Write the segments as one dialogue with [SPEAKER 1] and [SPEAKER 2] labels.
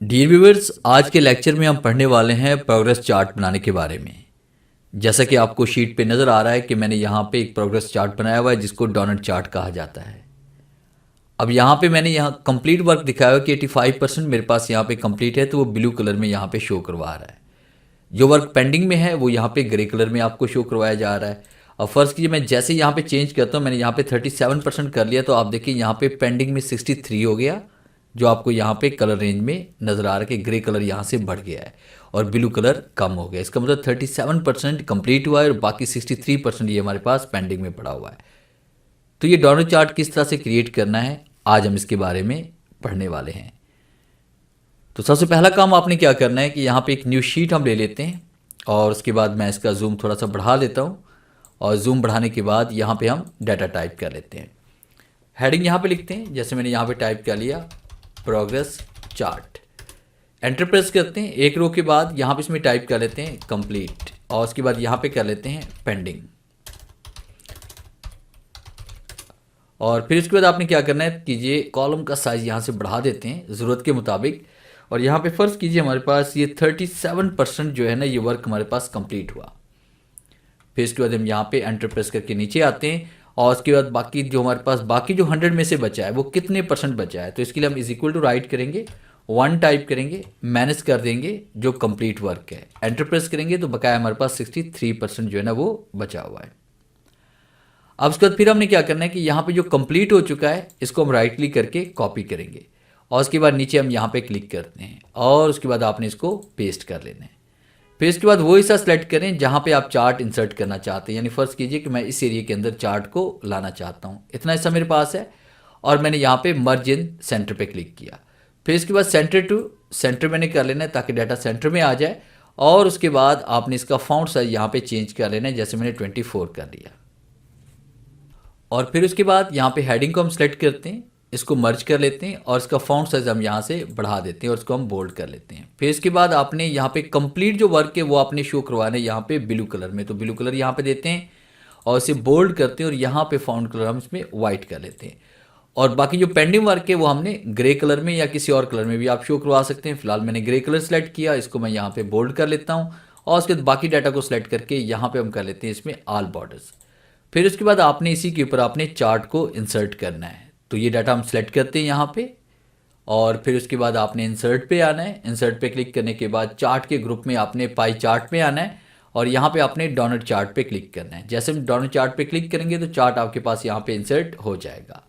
[SPEAKER 1] Dear viewers, आज के lecture में हम पढ़ने वाले हैं प्रोग्रेस चार्ट बनाने के बारे में। जैसा कि आपको शीट पे नज़र आ रहा है कि मैंने यहाँ पे एक प्रोग्रेस चार्ट बनाया हुआ है जिसको डोनट चार्ट कहा जाता है। अब यहाँ पे मैंने यहाँ कंप्लीट वर्क दिखाया हुआ कि 85% मेरे पास यहाँ पे कंप्लीट है, तो वो ब्लू कलर में यहाँ पे शो करवा रहा है। जो वर्क पेंडिंग में है वो यहाँ पे ग्रे कलर में आपको शो करवाया जा रहा है। अब फर्स्ट कीजिए, मैं जैसे यहाँ पे चेंज करता हूँ, मैंने यहाँ पे 37% कर लिया, तो आप देखिए यहाँ पे पेंडिंग में 63 हो गया, जो आपको यहाँ पे कलर रेंज में नज़र आ रहा है कि ग्रे कलर यहाँ से बढ़ गया है और ब्लू कलर कम हो गया। इसका मतलब 37% कंप्लीट हुआ है और बाकी 63% ये हमारे पास पेंडिंग में पड़ा हुआ है। तो ये डोनट चार्ट किस तरह से क्रिएट करना है, आज हम इसके बारे में पढ़ने वाले हैं। तो सबसे पहला काम आपने क्या करना है कि यहाँ पे एक न्यू शीट हम ले लेते हैं और उसके बाद मैं इसका जूम थोड़ा सा बढ़ा लेता हूँ और जूम बढ़ाने के बाद यहाँ पे हम डाटा टाइप कर लेते हैं। हेडिंग यहाँ पे लिखते हैं, जैसे मैंने यहाँ पे टाइप कर लिया प्रोग्रेस चार्ट। एंटर प्रेस करते हैं, एक रो के बाद यहाँ पे इसमें टाइप कर लेते हैं कंप्लीट और उसके बाद यहाँ पे कर लेते हैं पेंडिंग। और फिर उसके बाद आपने क्या करना है कीजिए, कॉलम का साइज यहाँ से बढ़ा देते हैं ज़रूरत के मुताबिक। और यहाँ पे फ़र्ज़ कीजिए हमारे पास ये 37% जो है ना, ये वर्क हमारे पास कंप्लीट हुआ। फिर इसके बाद हम यहाँ पे एंटर प्रेस करके नीचे आते हैं और उसके बाद बाकी जो हमारे पास बाकी जो 100 में से बचा है वो कितने परसेंट बचा है, तो इसके लिए हम इज इक्वल टू राइट करेंगे, 1 टाइप करेंगे, माइनस कर देंगे जो कंप्लीट वर्क है, एंटर प्रेस करेंगे तो बकाया हमारे पास 63% जो है ना वो बचा हुआ है। अब उसके बाद फिर हमने क्या करना है कि यहाँ पे जो कंप्लीट हो चुका है इसको हम राइट क्लिक करके कॉपी करेंगे और उसके बाद नीचे हम यहाँ पे क्लिक करते हैं और उसके बाद आपने इसको पेस्ट कर लेना है। फिर इसके बाद वो हिस्सा सेलेक्ट करें जहाँ पे आप चार्ट इंसर्ट करना चाहते हैं, यानी फ़र्ज़ कीजिए कि मैं इस एरिया के अंदर चार्ट को लाना चाहता हूँ, इतना हिस्सा मेरे पास है और मैंने यहाँ पे मर्ज इन सेंटर पे क्लिक किया। फिर इसके बाद सेंटर टू सेंटर मैंने कर लेना है ताकि डाटा सेंटर में आ जाए और उसके बाद आपने इसका फॉन्ट साइज यहाँ पे चेंज कर लेना है, जैसे मैंने 24 कर लिया। और फिर उसके बाद यहाँ पे हेडिंग को हम सेलेक्ट करते हैं, इसको मर्ज कर लेते हैं और इसका फॉन्ट साइज हम यहाँ से बढ़ा देते हैं और इसको हम बोल्ड कर लेते हैं। फिर इसके बाद आपने यहाँ पे कंप्लीट जो वर्क है वो आपने शो करवाना है यहाँ पे ब्लू कलर में, तो ब्लू कलर यहाँ पे देते हैं और इसे बोल्ड करते हैं और यहाँ पे फॉन्ट कलर हम इसमें वाइट कर लेते हैं। और बाकी जो पेंडिंग वर्क है वो हमने ग्रे कलर में या किसी और कलर में भी आप शो करवा सकते हैं। फिलहाल मैंने ग्रे कलर सेलेक्ट किया, इसको मैं यहाँ पे बोल्ड कर लेता हूँ और उसके बाद बाकी डाटा को सिलेक्ट करके यहाँ पे हम कर लेते हैं इसमें ऑल बॉर्डर्स। फिर उसके बाद आपने इसी के ऊपर आपने चार्ट को इंसर्ट करना है, तो ये डाटा हम सेलेक्ट करते हैं यहाँ पे और फिर उसके बाद आपने इंसर्ट पे आना है। इंसर्ट पे क्लिक करने के बाद चार्ट के ग्रुप में आपने पाई चार्ट पे आना है और यहाँ पे आपने डोनट चार्ट पे क्लिक करना है। जैसे हम डोनट चार्ट पे क्लिक करेंगे तो चार्ट आपके पास यहाँ पे इंसर्ट हो जाएगा।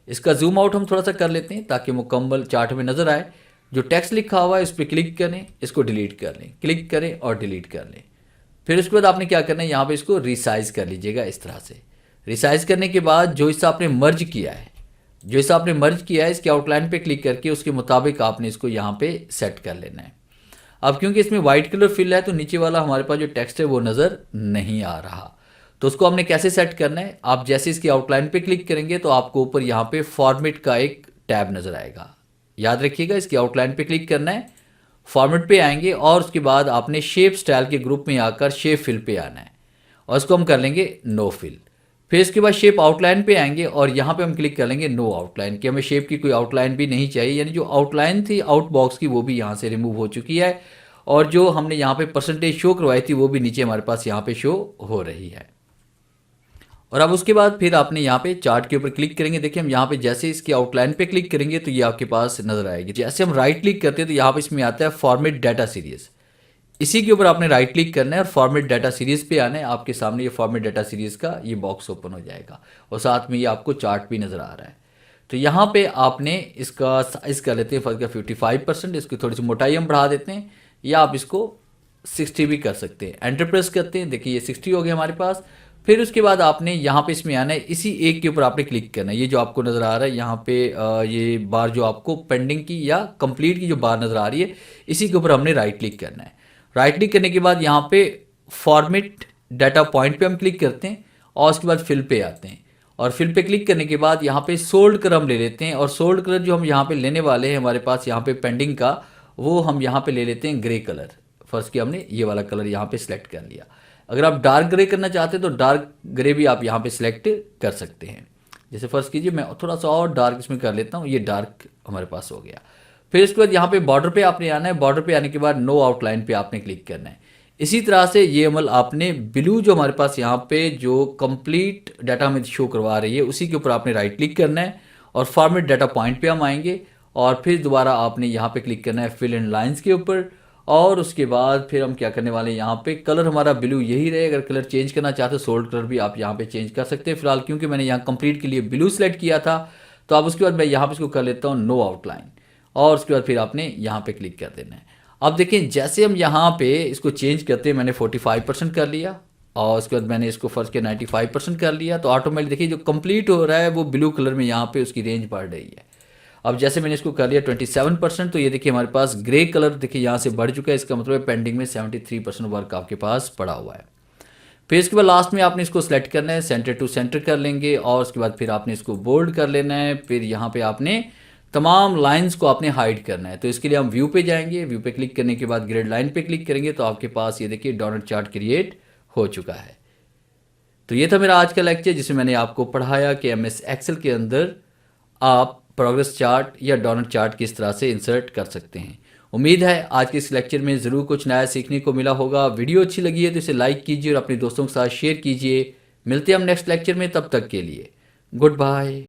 [SPEAKER 1] इसका जूम आउट हम थोड़ा सा कर लेते हैं ताकि मुकम्मल चार्ट में नज़र आए। जो टेक्स्ट लिखा हुआ है इस पर क्लिक करें, इसको डिलीट कर लें, क्लिक करें और डिलीट कर लें। फिर उसके बाद आपने क्या करना है, यहाँ पे इसको रिसाइज कर लीजिएगा इस तरह से। रिसाइज करने के बाद जो हिस्सा आपने मर्ज किया है, जो हिस्सा आपने मर्ज किया है इसके आउटलाइन पे क्लिक करके उसके मुताबिक आपने इसको यहाँ पे सेट कर लेना है। अब क्योंकि इसमें वाइट कलर फिल है तो नीचे वाला हमारे पास जो टेक्स्ट है वो नज़र नहीं आ रहा, तो उसको हमने कैसे सेट करना है, आप जैसे इसकी आउटलाइन पे क्लिक करेंगे तो आपको ऊपर यहाँ पे फॉर्मेट का एक टैब नज़र आएगा। याद रखिएगा, इसकी आउटलाइन पे क्लिक करना है, फॉर्मेट पे आएंगे और उसके बाद आपने शेप स्टाइल के ग्रुप में आकर शेप फिल पे आना है और इसको हम कर लेंगे नो फिल। फिर इसके बाद शेप आउटलाइन पे आएंगे और यहाँ पे हम क्लिक कर लेंगे नो आउटलाइन, कि हमें शेप की कोई आउटलाइन भी नहीं चाहिए, यानी जो आउटलाइन थी आउट बॉक्स की वो भी यहाँ से रिमूव हो चुकी है और जो हमने यहाँ पे परसेंटेज शो करवाई थी वो भी नीचे हमारे पास यहाँ पे शो हो रही है। और अब उसके बाद फिर आपने यहाँ पे चार्ट के ऊपर क्लिक करेंगे। देखिए हम यहाँ पे जैसे इसकी आउटलाइन पे क्लिक करेंगे तो ये आपके पास नजर आएगी। जैसे हम राइट क्लिक करते हैं तो यहाँ पे इसमें आता है फॉर्मेट डाटा सीरीज, इसी के ऊपर आपने राइट क्लिक करना है और फॉर्मेट डाटा सीरीज पे आना है। आपके सामने ये फॉर्मेट डाटा सीरीज का ये बॉक्स ओपन हो जाएगा और साथ में ये आपको चार्ट भी नज़र आ रहा है। तो यहाँ पे आपने इसका साइज कर लेते हैं फर्क का 55%, इसकी थोड़ी सी मोटाई हम बढ़ा देते हैं या आप इसको 60 भी कर सकते हैं। एंटर प्रेस करते हैं, देखिए ये 60 हो गया हमारे पास। फिर उसके बाद आपने यहाँ पे इसमें आना है, इसी एक के ऊपर आपने क्लिक करना है। ये जो आपको नज़र आ रहा है यहाँ पे ये बार जो आपको पेंडिंग की या कंप्लीट की जो बार नज़र आ रही है, इसी के ऊपर हमने राइट क्लिक करना है। राइट क्लिक करने के बाद यहाँ पे फॉर्मेट डाटा पॉइंट पे हम क्लिक करते हैं और उसके बाद फिल पे आते हैं और फिल पे क्लिक करने के बाद यहाँ पे सोल्ड कलर हम ले लेते हैं और सोल्ड कलर जो हम यहाँ पे लेने वाले हैं हमारे पास यहाँ पे पेंडिंग का, वो हम यहाँ पे ले लेते हैं ग्रे कलर। फर्स्ट की हमने ये वाला कलर यहाँ पे सिलेक्ट कर लिया। अगर आप डार्क ग्रे करना चाहते हैं तो डार्क ग्रे भी आप यहाँ पे सिलेक्ट कर सकते हैं। जैसे फर्स्ट कीजिए मैं थोड़ा सा और डार्क इसमें कर लेता हूँ, ये डार्क हमारे पास हो गया। फिर इसके बाद यहाँ पे बॉर्डर पे आपने आना है, बॉर्डर पे आने के बाद नो आउटलाइन पे आपने क्लिक करना है। इसी तरह से ये अमल आपने ब्लू जो हमारे पास यहाँ पे जो कंप्लीट डाटा हमें शो करवा रही है उसी के ऊपर आपने राइट क्लिक करना है और फॉर्मेट डाटा पॉइंट पे हम आएंगे और फिर दोबारा आपने यहाँ पे क्लिक करना है फिल इन लाइंस के ऊपर। और उसके बाद फिर हम क्या करने वाले हैं, यहाँ पे कलर हमारा ब्लू यही रहे। अगर कलर चेंज करना चाहते हो सोल्ड कलर भी आप यहाँ पे चेंज कर सकते हैं। फिलहाल क्योंकि मैंने यहाँ कंप्लीट के लिए ब्लू सेलेक्ट किया था, तो अब उसके बाद मैं यहाँ पे इसको कर लेता हूँ नो आउटलाइन और उसके बाद फिर आपने यहाँ पे क्लिक कर देना है। अब देखें जैसे हम यहाँ पे इसको चेंज करते हैं, मैंने 45% कर लिया और उसके बाद मैंने इसको फर्स्ट के 95% कर लिया, तो ऑटोमेटिक देखिए जो कंप्लीट हो रहा है वो ब्लू कलर में यहाँ पे उसकी रेंज बढ़ रही है। अब जैसे मैंने इसको कर लिया 27%, तो ये देखिए हमारे पास ग्रे कलर देखिए यहाँ से बढ़ चुका है। इसका मतलब है पेंडिंग में 73% वर्क आपके पास पड़ा हुआ है। फिर इसके बाद लास्ट में आपने इसको सेलेक्ट करना है, सेंटर टू सेंटर कर लेंगे और उसके बाद फिर आपने इसको बोल्ड कर लेना है। फिर यहाँ पे आपने तमाम लाइंस को आपने हाइड करना है। तो इसके लिए हम व्यू पे जाएंगे, व्यू पे क्लिक करने के बाद ग्रेड लाइन पे क्लिक करेंगे तो आपके पास ये देखिए डोनट चार्ट क्रिएट हो चुका है। तो ये था मेरा आज का लेक्चर जिसमें मैंने आपको पढ़ाया कि एमएस एक्सेल के अंदर आप प्रोग्रेस चार्ट या डोनट चार्ट किस तरह से इंसर्ट कर सकते हैं। उम्मीद है आज के इस लेक्चर में ज़रूर कुछ नया सीखने को मिला होगा। वीडियो अच्छी लगी है तो इसे लाइक कीजिए और अपने दोस्तों के साथ शेयर कीजिए। मिलते हैं हम नेक्स्ट लेक्चर में, तब तक के लिए गुड बाय।